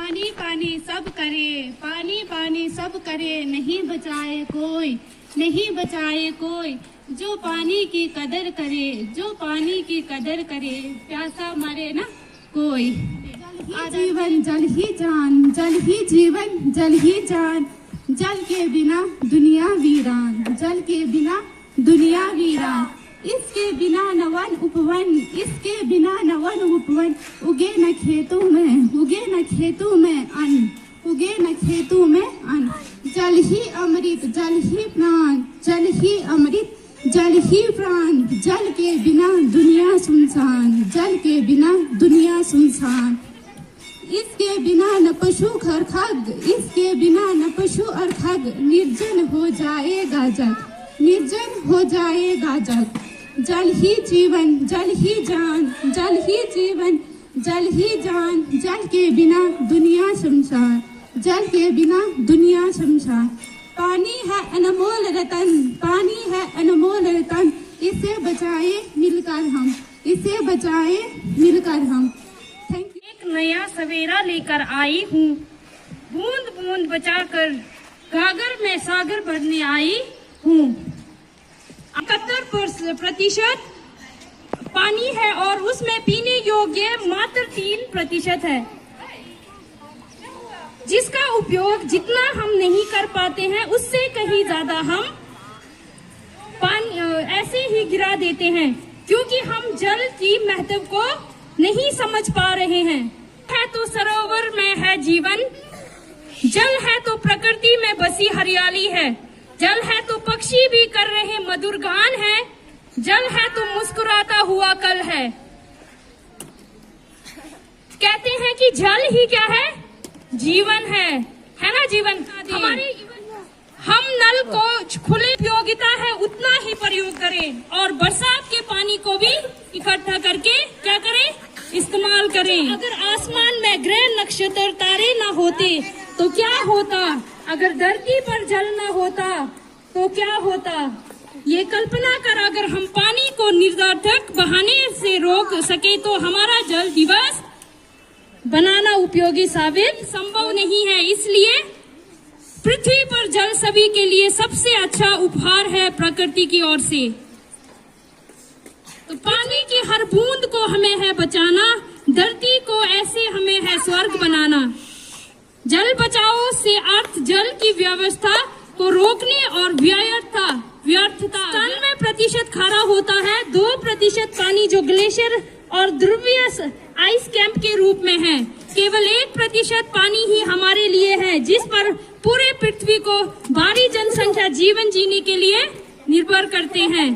पानी पानी सब करे, पानी पानी सब करे, नहीं बचाए कोई, नहीं बचाए कोई। जो पानी की कदर करे, जो पानी की कदर करे, प्यासा मरे ना कोई। जीवन जल ही जान, जल ही जीवन जल ही जान, जल के बिना दुनिया वीरान, जल के बिना दुनिया वीरान। इसके बिना न वन उपवन, इसके बिना न वन उपवन, उगे न खेतों में, उगे न खेतों में अन्न, उगे न खेतों में अन्न। जल ही अमृत, जल ही प्राण, जल ही अमृत, जल ही प्राण। जल के बिना दुनिया सुनसान, जल के बिना दुनिया सुनसान। इसके बिना न पशु और खग, इसके बिना न पशु और खग, निर्जन हो जाएगा जग, निर्जन हो जाएगा जग। जल ही जीवन जल ही जान, जल ही जीवन जल ही जान। जल के बिना दुनिया शमशान, जल के बिना दुनिया शमशान। पानी है अनमोल रतन, पानी है अनमोल रतन, इसे बचाए मिलकर हम, इसे बचाए मिलकर हम। Thank you. एक नया सवेरा लेकर आई हूँ, बूंद बूंद बचाकर गागर में सागर भरने आई हूँ। 71% पानी है और उसमें पीने योग्य मात्र 3% है, जिसका उपयोग जितना हम नहीं कर पाते हैं उससे कहीं ज्यादा हम पानी ऐसे ही गिरा देते हैं, क्योंकि हम जल की महत्व को नहीं समझ पा रहे हैं। है तो सरोवर में है जीवन, जल है तो प्रकृति में बसी हरियाली है, जल है तो पक्षी भी कर रहे मधुर गान है, जल है तो मुस्कुराता हुआ कल है। कहते हैं कि जल ही क्या है, जीवन है ना जीवन। हमारे हम नल को खुले उपयोगिता है उतना ही प्रयोग करें, और बरसात के पानी को भी इकट्ठा करके क्या करें, इस्तेमाल करें। अगर आसमान में ग्रह नक्षत्र तारे न होते तो क्या होता, अगर धरती पर जल न होता तो क्या होता। ये कल्पना कर अगर हम पानी को निरर्थक बहाने से रोक सके तो हमारा जल दिवस बनाना उपयोगी साबित संभव नहीं है। इसलिए पृथ्वी पर जल सभी के लिए सबसे अच्छा उपहार है प्रकृति की ओर से। तो पानी की हर बूंद को हमें है बचाना, धरती को ऐसे हमें है स्वर्ग बनाना। जल बचाओ से अर्थ जल की व्यवस्था को रोकने और व्यर्थता। 97% खारा होता है, 2% पानी जो ग्लेशियर और ध्रुवीय आइस कैंप के रूप में है। केवल 1% पानी ही हमारे लिए है, जिस पर पूरे पृथ्वी को भारी जनसंख्या जीवन जीने के लिए निर्भर करते हैं।